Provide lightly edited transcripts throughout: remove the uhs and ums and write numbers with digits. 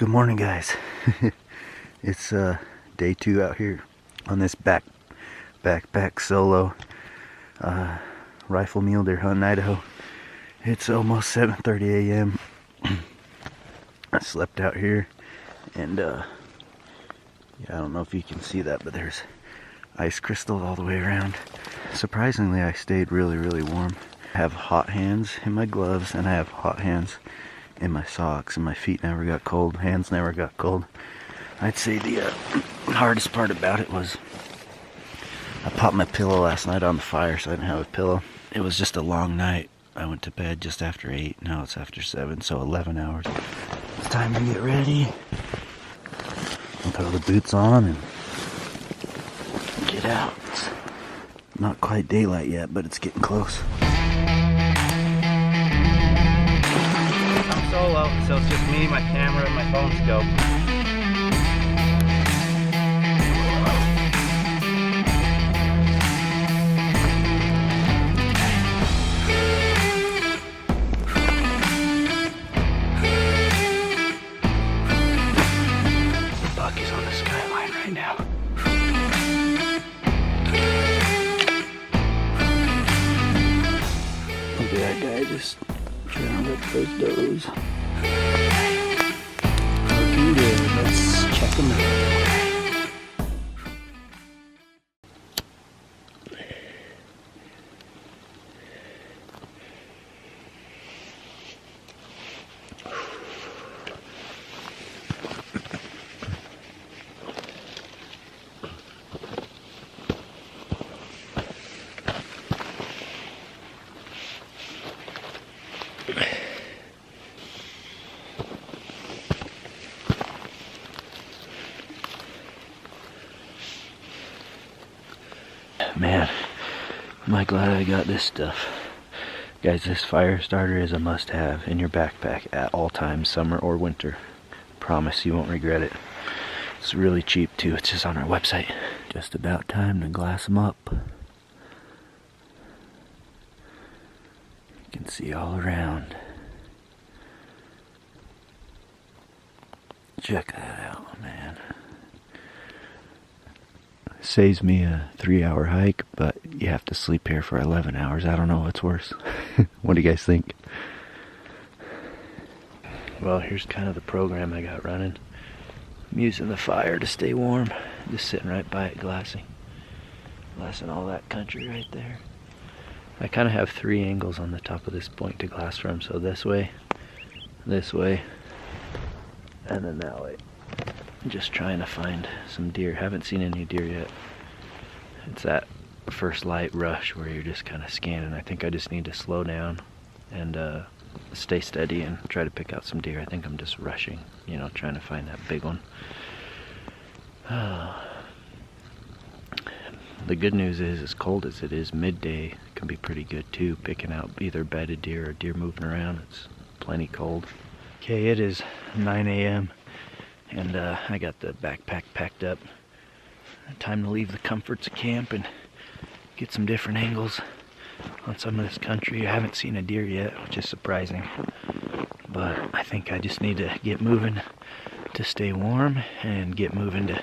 Good morning, guys. It's day 2 out here on this backpack solo rifle mule deer hunt in Idaho. It's almost 7:30 a.m. I slept out here, and yeah, I don't know if you can see that, but there's ice crystals all the way around. Surprisingly, I stayed really warm. I have hot hands in my gloves, and I have hot hands in my socks, and my feet never got cold, hands never got cold. I'd say the hardest part about it was I popped my pillow last night on the fire, so I didn't have a pillow. It was just a long night. I went to bed just after 8, now it's after 7, so 11 hours. It's time to get ready. I'll throw the boots on and get out. It's not quite daylight yet, but it's getting close. Solo, so it's just me, my camera, and my phone scope. The buck is on the skyline right now. Look at that guy just trying to look those does. Looking good. Let's check them out. Man, am I glad I got this stuff. Guys, this fire starter is a must-have in your backpack at all times, summer or winter. Promise you won't regret it. It's really cheap too, it's just on our website. Just about time to glass them up. You can see all around. Check that out, man. Saves me a 3-hour hike, but you have to sleep here for 11 hours. I don't know what's worse. What do you guys think? Well, here's kind of the program I got running. I'm using the fire to stay warm. Just sitting right by it, glassing all that country right there. I kind of have 3 angles on the top of this point to glass from. So this way, and then that way. I'm just trying to find some deer. Haven't seen any deer yet. It's that first light rush where you're just kind of scanning. I think I just need to slow down and stay steady and try to pick out some deer. I think I'm just rushing, you know, trying to find that big one. The good news is, as cold as it is, midday it can be pretty good too, picking out either bedded deer or deer moving around. It's plenty cold. Okay, it is 9 a.m. and I got the backpack packed up. Time to leave the comforts of camp and get some different angles on some of this country. I haven't seen a deer yet, which is surprising, but I think I just need to get moving to stay warm and get moving to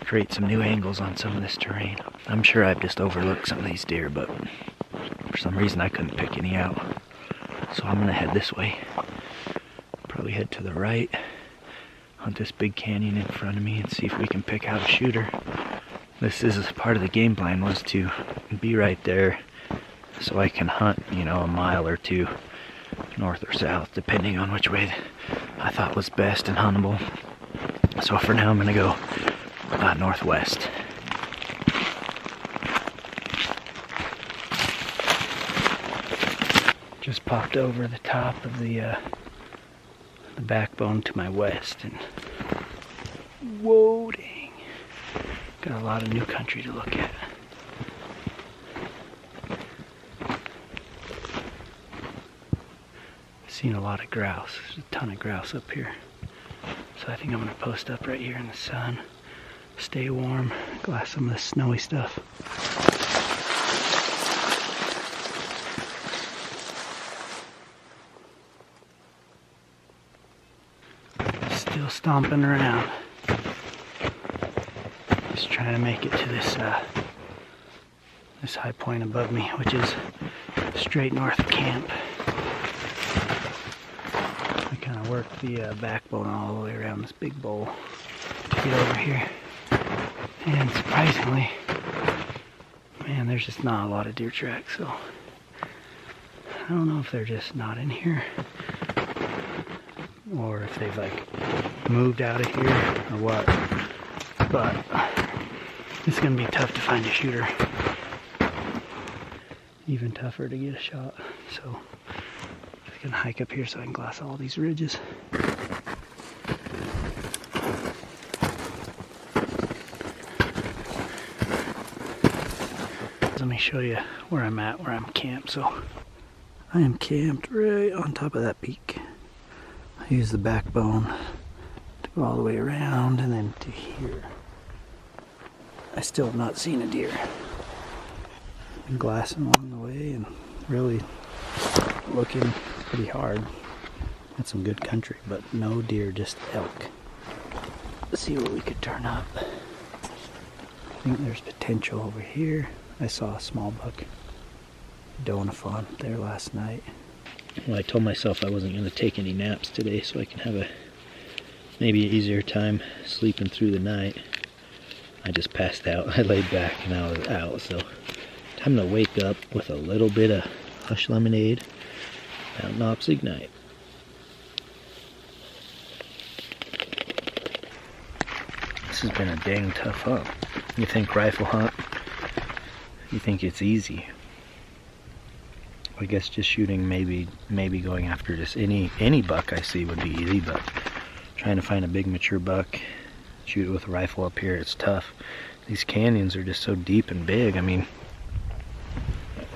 create some new angles on some of this terrain. I'm sure I've just overlooked some of these deer, but for some reason I couldn't pick any out. So I'm gonna head this way. Probably head to the right, hunt this big canyon in front of me and see if we can pick out a shooter. This is part of the game plan, was to be right there so I can hunt, you know, a mile or 2 north or south, depending on which way I thought was best and huntable. So for now I'm gonna go northwest. Just popped over the top of the backbone to my west, and whoa, dang. Got a lot of new country to look at. Seen a lot of grouse. There's a ton of grouse up here. So I think I'm gonna post up right here in the sun, stay warm, glass some of this snowy stuff. stomping around. Just trying to make it to this this high point above me, which is straight north of camp. I kind of worked the backbone all the way around this big bowl to get over here. And surprisingly, man, there's just not a lot of deer tracks, so I don't know if they're just not in here or if they've like moved out of here or what, but it's gonna be tough to find a shooter. Even tougher to get a shot, so I'm gonna hike up here so I can glass all these ridges. Let me show you where I'm at, where I'm camped. So I am camped right on top of that peak. I use the backbone to go all the way around and then to here. I still have not seen a deer. Been glassing along the way and really looking pretty hard at some good country, but no deer, just elk. Let's see what we could turn up. I think there's potential over here. I saw a small buck doing a fawn there last night. Well, I told myself I wasn't going to take any naps today so I can have a maybe an easier time sleeping through the night. I just passed out. I laid back and I was out, so time to wake up with a little bit of Hush lemonade, Mountain Ops Ignite. This has been a dang tough hunt. You think rifle hunt, you think it's easy. I guess just shooting, maybe going after just any buck I see would be easy, but trying to find a big mature buck, shoot it with a rifle up here, it's tough. These canyons are just so deep and big. I mean,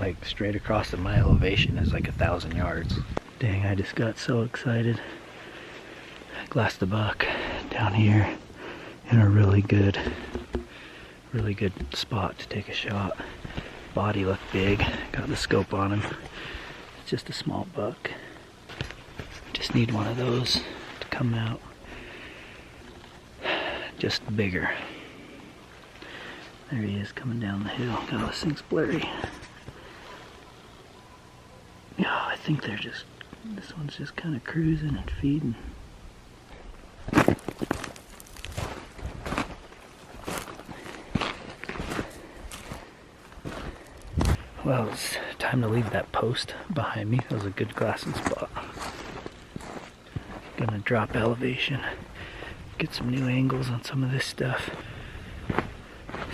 like straight across at my elevation is like 1,000 yards. Dang, I just got so excited. I glassed the buck down here in a really good spot to take a shot. Body looked big, got the scope on him. It's just a small buck. Just need one of those to come out just bigger. There he is coming down the hill. God, this thing's blurry. Yeah, I think they're just, this one's just kind of cruising and feeding. Well, it's time to leave that post behind me. That was a good glassing spot. Gonna drop elevation, get some new angles on some of this stuff.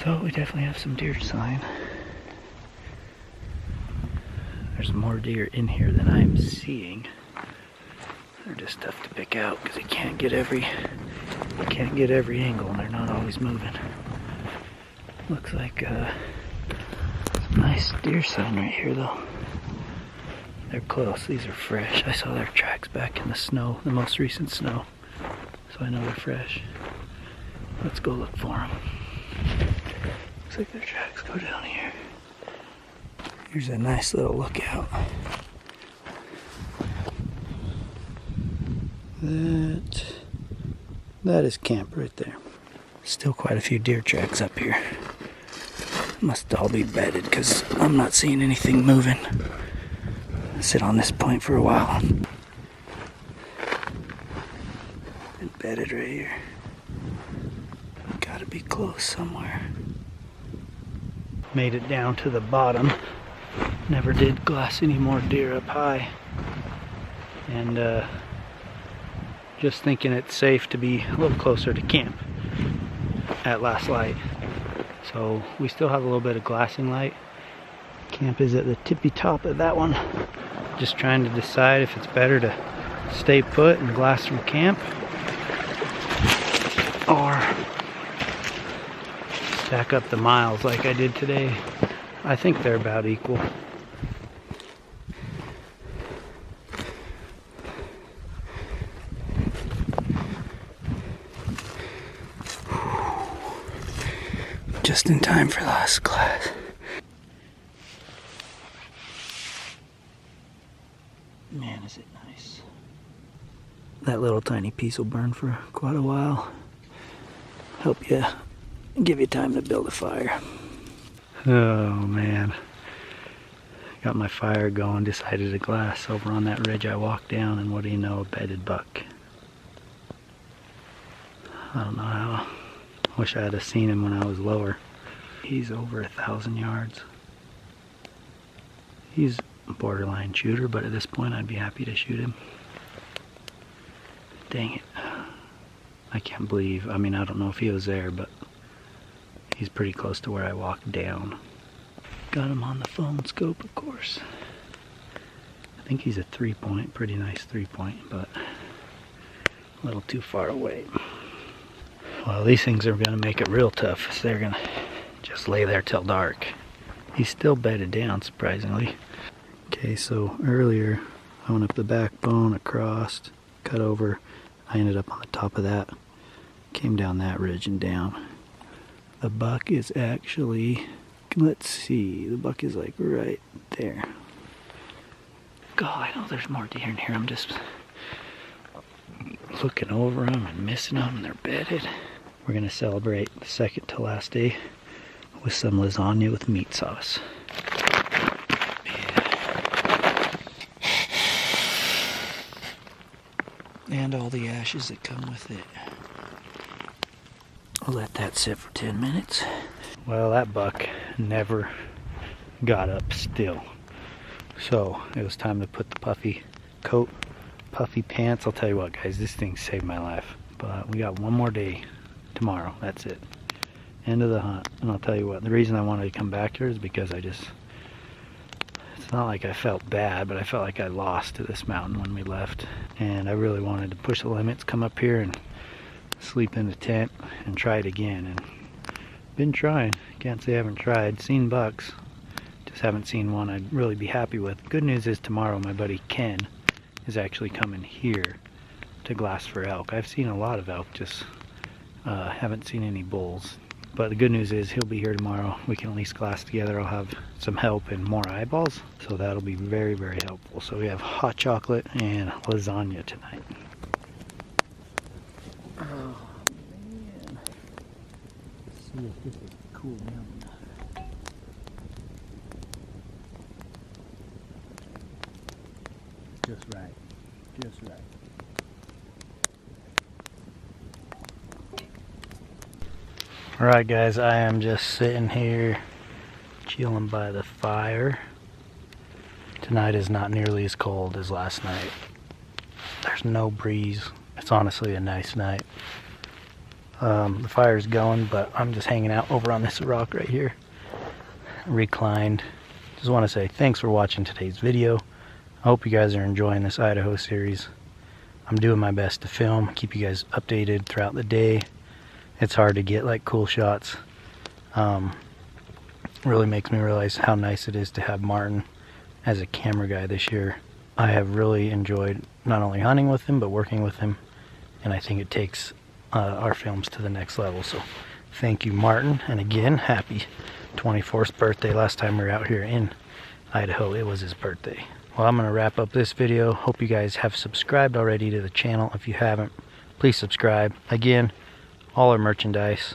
So we definitely have some deer sign. There's more deer in here than I'm seeing. They're just tough to pick out because you can't get every angle and they're not always moving. Looks like nice deer sign right here though. They're close, these are fresh. I saw their tracks back in the snow, the most recent snow. So I know they're fresh. Let's go look for them. Looks like their tracks go down here. Here's a nice little lookout. That is camp right there. Still quite a few deer tracks up here. Must all be bedded because I'm not seeing anything moving. I'll sit on this point for a while. Been bedded right here. Gotta be close somewhere. Made it down to the bottom. Never did glass any more deer up high. And just thinking it's safe to be a little closer to camp at last light. So we still have a little bit of glassing light. Camp is at the tippy top of that one. Just trying to decide if it's better to stay put and glass from camp or stack up the miles like I did today. I think they're about equal. Just in time for last class. Man, is it nice. that little tiny piece will burn for quite a while. Help you, give you time to build a fire. Oh man. Got my fire going, decided to glass over on that ridge I walked down, and what do you know, a bedded buck. I don't know how. Wish I had have seen him when I was lower. He's over 1,000 yards. He's a borderline shooter, but at this point I'd be happy to shoot him. Dang it. I can't believe, I mean, I don't know if he was there, but he's pretty close to where I walked down. Got him on the phone scope, of course. I think he's a 3-point, pretty nice 3-point, but a little too far away. Well, these things are going to make it real tough, so they're going to just lay there till dark. He's still bedded down, surprisingly. Okay, so earlier I went up the backbone, across, cut over. I ended up on the top of that, came down that ridge and down. The buck is actually, let's see, the buck is like right there. God, I know there's more deer in here. I'm just looking over them and missing them, and they're bedded. We're gonna celebrate the second to last day with some lasagna with meat sauce. And all the ashes that come with it. I'll let that sit for 10 minutes. Well, that buck never got up still. So it was time to put the puffy coat, puffy pants. I'll tell you what, guys, this thing saved my life. But we got one more day tomorrow. That's it. End of the hunt. And I'll tell you what, the reason I wanted to come back here is because it's not like I felt bad, but I felt like I lost to this mountain when we left. And I really wanted to push the limits, come up here and sleep in the tent and try it again. And been trying. Can't say I haven't tried. Seen bucks. Just haven't seen one I'd really be happy with. Good news is tomorrow my buddy Ken is actually coming here to glass for elk. I've seen a lot of elk, just haven't seen any bulls. But the good news is he'll be here tomorrow. We can at least glass together. I'll have some help and more eyeballs. So that'll be very, very helpful. So we have hot chocolate and lasagna tonight. Oh man. Let's see if this is cool down. Just right. Just right. Alright guys, I am just sitting here chilling by the fire. Tonight is not nearly as cold as last night. There's no breeze. It's honestly a nice night. The fire's going, but I'm just hanging out over on this rock right here. Reclined. Just want to say thanks for watching today's video. I hope you guys are enjoying this Idaho series. I'm doing my best to film, keep you guys updated throughout the day. It's hard to get like cool shots. Really makes me realize how nice it is to have Martin as a camera guy this year. I have really enjoyed not only hunting with him, but working with him. And I think it takes our films to the next level. So thank you, Martin. And again, happy 24th birthday. Last time we were out here in Idaho, it was his birthday. Well, I'm going to wrap up this video. Hope you guys have subscribed already to the channel. If you haven't, please subscribe. Again, all our merchandise,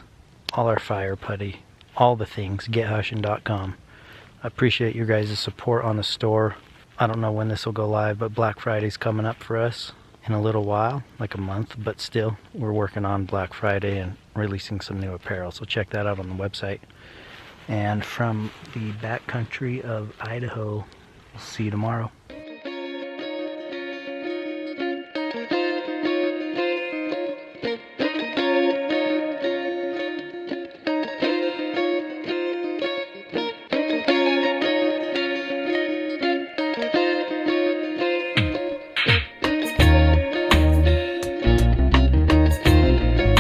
all our fire putty, all the things, gethushin.com. I appreciate your guys' support on the store. I don't know when this will go live, but Black Friday's coming up for us in a little while, like a month, but still, we're working on Black Friday and releasing some new apparel, so check that out on the website. And from the backcountry of Idaho, we'll see you tomorrow.